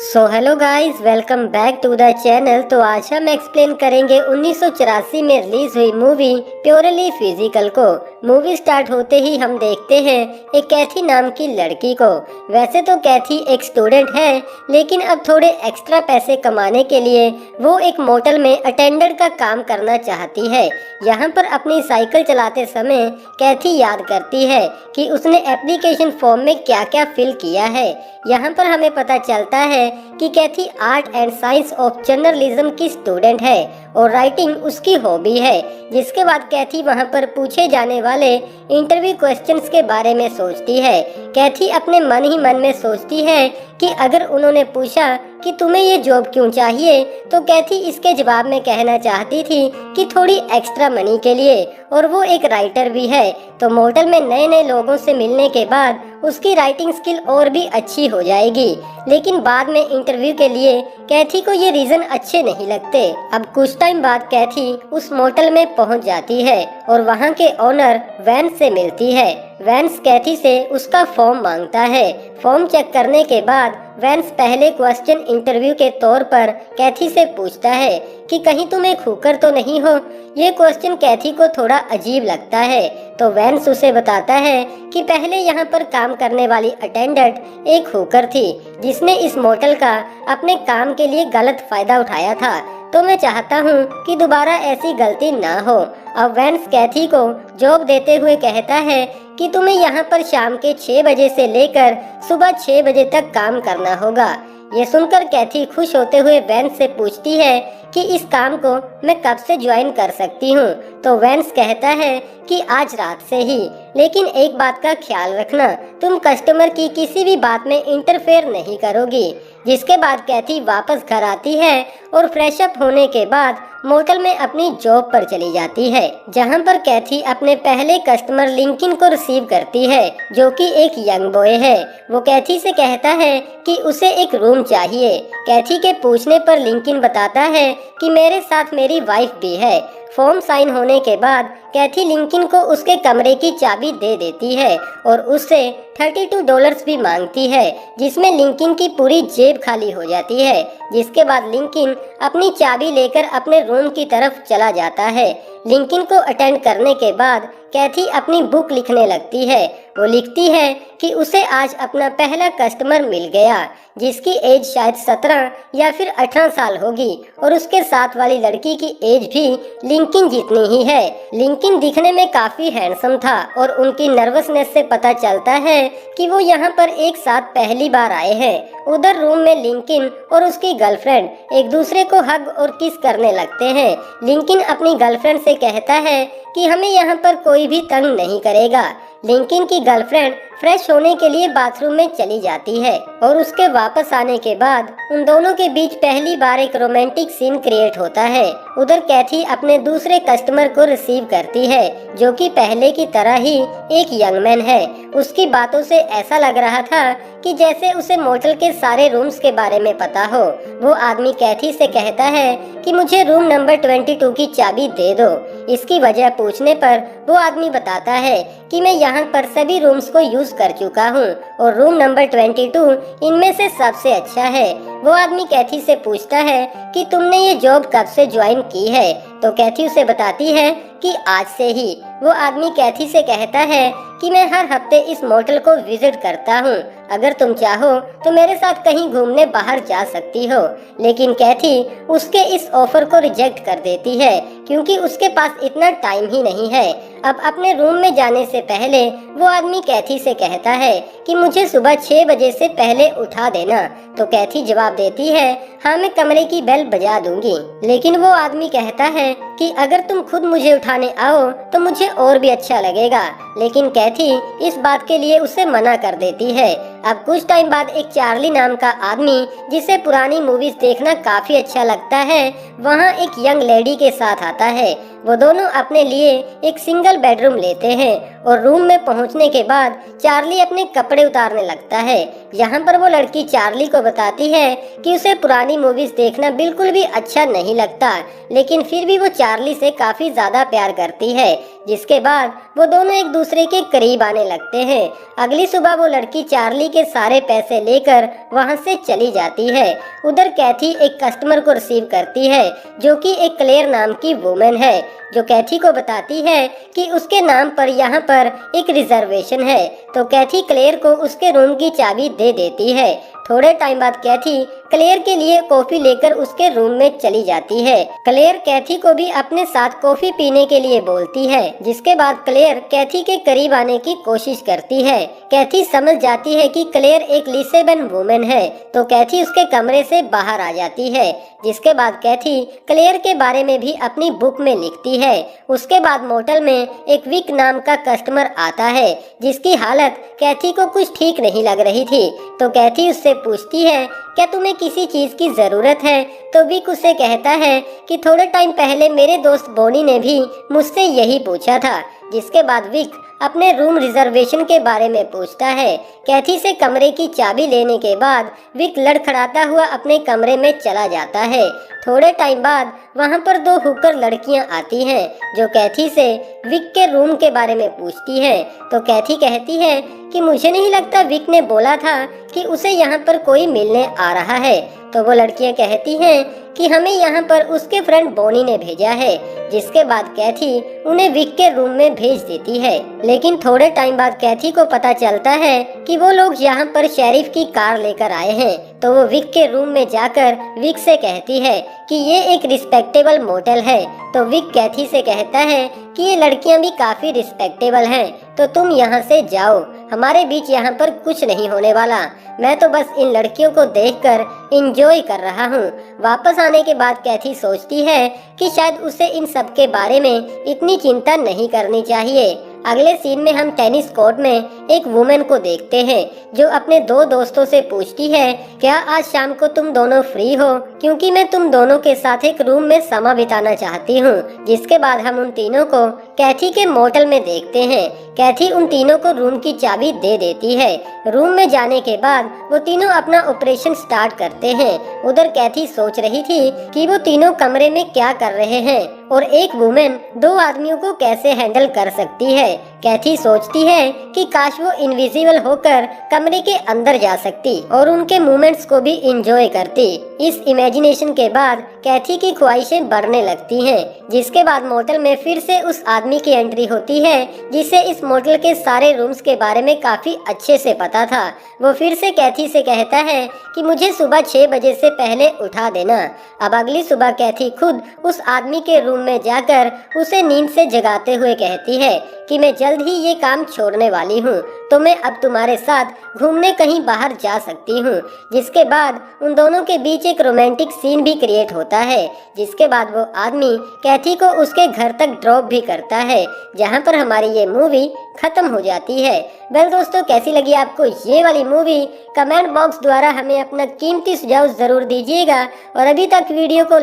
Hello guys, welcome back to the channel. तो आज हम एक्सप्लेन करेंगे 1984 में रिलीज हुई मूवी प्योरली फिजिकल को। मूवी स्टार्ट होते ही हम देखते हैं एक कैथी नाम की लड़की को। वैसे तो कैथी एक स्टूडेंट है, लेकिन अब थोड़े एक्स्ट्रा पैसे कमाने के लिए वो एक मोटल में अटेंडर का काम करना चाहती है। यहाँ पर अपनी साइकिल चलाते समय कैथी याद करती है कि उसने एप्लीकेशन फॉर्म में क्या क्या फिल किया है। यहाँ पर हमें पता चलता है कि Kathy art and science of journalism की स्टूडेंट है और राइटिंग उसकी हॉबी है। जिसके बाद कैथी वहाँ पर पूछे जाने वाले इंटरव्यू क्वेश्चंस के बारे में सोचती है। कैथी अपने मन ही मन में सोचती है कि अगर उन्होंने पूछा कि तुम्हें ये जॉब क्यों चाहिए, तो कैथी इसके जवाब में कहना चाहती थी कि थोड़ी एक्स्ट्रा मनी के लिए, और वो एक राइटर भी है। तो मोटल में नए नए लोगों से मिलने के बाद उसकी राइटिंग स्किल और भी अच्छी हो जाएगी। लेकिन बाद में इंटरव्यू के लिए कैथी को ये रीजन अच्छे नहीं लगते। अब कुछ टाइम बाद कैथी उस मोटल में पहुंच जाती है और वहां के ओनर वैंस से मिलती है। वैंस कैथी से उसका फॉर्म मांगता है। फॉर्म चेक करने के बाद वैंस पहले क्वेश्चन इंटरव्यू के तौर पर कैथी से पूछता है कि कहीं तुम एक हुकर तो नहीं हो। ये क्वेश्चन कैथी को थोड़ा अजीब लगता है, तो वैंस उसे बताता है कि पहले यहाँ पर काम करने वाली अटेंडेंट एक हुकर थी जिसने इस मोटल का अपने काम के लिए गलत फायदा उठाया था। तो मैं चाहता हूँ कि दोबारा ऐसी गलती ना हो। अब वैंस कैथी को जॉब देते हुए कहता है कि तुम्हें यहाँ पर शाम के 6 बजे से लेकर सुबह 6 बजे तक काम करना होगा। ये सुनकर कैथी खुश होते हुए वैंस से पूछती है कि इस काम को मैं कब से ज्वाइन कर सकती हूँ। तो वैंस कहता है कि आज रात से ही, लेकिन एक बात का ख्याल रखना, तुम कस्टमर की किसी भी बात में इंटरफेयर नहीं करोगी। जिसके बाद कैथी वापस घर आती है और फ्रेश अप होने के बाद मोटल में अपनी जॉब पर चली जाती है, जहां पर कैथी अपने पहले कस्टमर लिंकिन को रिसीव करती है, जो कि एक यंग बॉय है। वो कैथी से कहता है कि उसे एक रूम चाहिए। कैथी के पूछने पर लिंकिन बताता है कि मेरे साथ मेरी वाइफ भी है। फॉर्म साइन होने के बाद कैथी लिंकिन को उसके कमरे की चाबी दे देती है और उससे $32 भी मांगती है, जिसमें लिंकिन की पूरी जेब खाली हो जाती है। जिसके बाद लिंकिन अपनी चाबी लेकर अपने रूम की तरफ चला जाता है। लिंकिन को अटेंड करने के बाद कैथी अपनी बुक लिखने लगती है। वो लिखती है कि उसे आज अपना पहला कस्टमर मिल गया, जिसकी एज शायद 17 या फिर 18 साल होगी, और उसके साथ वाली लड़की की एज भी लिंकिन जितनी ही है। लिंकिन दिखने में काफी हैंडसम था और उनकी नर्वसनेस से पता चलता है कि वो यहाँ पर एक साथ पहली बार आए हैं। उधर रूम में लिंकिन और उसकी गर्लफ्रेंड एक दूसरे को हग और किस करने लगते हैं। लिंकिन अपनी गर्लफ्रेंड से कहता है कि हमें यहाँ पर कोई भी तंग नहीं करेगा। लिंकिन की गर्लफ्रेंड फ्रेश होने के लिए बाथरूम में चली जाती है और उसके वापस आने के बाद उन दोनों के बीच पहली बार एक रोमांटिक सीन क्रिएट होता है। उधर कैथी अपने दूसरे कस्टमर को रिसीव करती है, जो कि पहले की तरह ही एक यंग मैन है। उसकी बातों से ऐसा लग रहा था कि जैसे उसे मोटल के सारे रूम्स के बारे में पता हो। वो आदमी कैथी से कहता है कि मुझे रूम नंबर 22 की चाबी दे दो। इसकी वजह पूछने पर वो आदमी बताता है कि मैं यहाँ पर सभी रूम्स को यूज कर चुका हूँ और रूम नंबर 22 इनमें से सबसे अच्छा है। वो आदमी कैथी से पूछता है कि तुमने ये जॉब कब से ज्वाइन की है, तो कैथी उसे बताती है कि आज से ही। वो आदमी कैथी से कहता है कि मैं हर हफ्ते इस मोटल को विजिट करता हूँ, अगर तुम चाहो तो मेरे साथ कहीं घूमने बाहर जा सकती हो। लेकिन कैथी उसके इस ऑफर को रिजेक्ट कर देती है, क्योंकि उसके पास इतना टाइम ही नहीं है। अब अपने रूम में जाने से पहले वो आदमी कैथी से कहता है कि मुझे सुबह 6 बजे से पहले उठा देना। तो कैथी जवाब देती है, हाँ मैं कमरे की बेल बजा दूंगी। लेकिन वो आदमी कहता है कि अगर तुम खुद मुझे उठाने आओ तो मुझे और भी अच्छा लगेगा। लेकिन कैथी इस बात के लिए उसे मना कर देती है। अब कुछ टाइम बाद एक चार्ली नाम का आदमी, जिसे पुरानी मूवीज देखना काफी अच्छा लगता है, वहाँ एक यंग लेडी के साथ आता है। वो दोनों अपने लिए एक सिंगल बेडरूम लेते हैं और रूम में पहुंचने के बाद चार्ली अपने कपड़े उतारने लगता है। यहाँ पर वो लड़की चार्ली को बताती है कि उसे पुरानी मूवीज देखना बिल्कुल भी अच्छा नहीं लगता, लेकिन फिर भी वो चार्ली से काफी ज्यादा प्यार करती है। जिसके बाद वो दोनों एक दूसरे के करीब आने लगते हैं। अगली सुबह वो लड़की चार्ली के सारे पैसे लेकर वहां से चली जाती है। उधर कैथी एक कस्टमर को रिसीव करती है जो कि एक क्लेयर नाम की वुमेन है, जो कैथी को बताती है कि उसके नाम पर यहाँ पर एक रिजर्वेशन है। तो कैथी क्लेयर को उसके रूम की चाबी दे देती है। थोड़े टाइम बाद कैथी क्लेयर के लिए कॉफी लेकर उसके रूम में चली जाती है। क्लेयर कैथी को भी अपने साथ कॉफी पीने के लिए बोलती है, जिसके बाद क्लेयर कैथी के करीब आने की कोशिश करती है। कैथी समझ जाती है कि क्लेयर एक लिसेबन वुमेन है, तो कैथी उसके कमरे से बाहर आ जाती है। जिसके बाद कैथी क्लेयर के बारे में भी अपनी बुक में लिखती है। उसके बाद मोटल में एक विक नाम का कस्टमर आता है, जिसकी हालत कैथी को कुछ ठीक नहीं लग रही थी। तो कैथी उससे पूछती है, क्या तुम्हें किसी चीज की जरूरत है? तो विक उसे कहता है कि थोड़े टाइम पहले मेरे दोस्त बोनी ने भी मुझसे यही पूछा था। जिसके बाद विक अपने रूम रिजर्वेशन के बारे में पूछता है। कैथी से कमरे की चाबी लेने के बाद विक लड़खड़ाता हुआ अपने कमरे में चला जाता है। थोड़े टाइम बाद वहां पर दो हुक्कर लड़कियां आती हैं, जो कैथी से विक के रूम के बारे में पूछती हैं। तो कैथी कहती है कि मुझे नहीं लगता विक ने बोला था कि उसे यहाँ पर कोई मिलने आ रहा है। तो वो लड़कियां कहती हैं कि हमें यहाँ पर उसके फ्रेंड बोनी ने भेजा है। जिसके बाद कैथी उन्हें विक के रूम में भेज देती है। लेकिन थोड़े टाइम बाद कैथी को पता चलता है कि वो लोग यहाँ पर शेरिफ की कार लेकर आए हैं। तो वो विक के रूम में जाकर विक से कहती है कि ये एक रिस्पेक्टेबल मोटेल है। तो विक कैथी से कहता है कि ये लड़कियां भी काफी रिस्पेक्टेबल हैं, तो तुम यहाँ से जाओ, हमारे बीच यहाँ पर कुछ नहीं होने वाला। मैं तो बस इन लड़कियों को देखकर एंजॉय कर रहा हूँ। वापस आने के बाद कैथी सोचती है कि शायद उसे इन सब के बारे में इतनी चिंता नहीं करनी चाहिए। अगले सीन में हम टेनिस कोर्ट में एक वुमेन को देखते हैं, जो अपने दो दोस्तों से पूछती है, क्या आज शाम को तुम दोनों फ्री हो? क्योंकि मैं तुम दोनों के साथ एक रूम में समय बिताना चाहती हूँ। जिसके बाद हम उन तीनों को कैथी के मोटल में देखते हैं। कैथी उन तीनों को रूम की चाबी दे देती है। रूम में जाने के बाद वो तीनों अपना ऑपरेशन स्टार्ट करते हैं। उधर कैथी सोच रही थी कि वो तीनों कमरे में क्या कर रहे हैं और एक वुमेन दो आदमियों को कैसे हैंडल कर सकती है। कैथी सोचती है कि काश वो इनविजिबल होकर कमरे के अंदर जा सकती और उनके मूवमेंट्स को भी एंजॉय करती। इस इमेजिनेशन के बाद कैथी की ख्वाहिशें बढ़ने लगती हैं। जिसके बाद मोटल में फिर से उस आदमी की एंट्री होती है, जिसे इस मोटल के सारे रूम्स के बारे में काफी अच्छे से पता था। वो फिर से कैथी से कहता है कि मुझे सुबह 6 बजे से पहले उठा देना। अब अगली सुबह कैथी खुद उस आदमी के रूम में जाकर उसे नींद से जगाते हुए कहती है कि मैं जल्द ही ये काम छोड़ने वाली हूँ, तो मैं अब तुम्हारे साथ घूमने कहीं बाहर जा सकती हूँ। जिसके बाद उन दोनों के बीच एक रोमांटिक सीन भी क्रिएट होता है। जिसके बाद वो आदमी कैथी को उसके घर तक ड्रॉप भी करता है, जहाँ पर हमारी ये मूवी खत्म हो जाती है। वेल दोस्तों, कैसी लगी आपको ये वाली मूवी? कमेंट बॉक्स द्वारा हमें अपना कीमती सुझाव जरूर दीजिएगा और अभी तक वीडियो को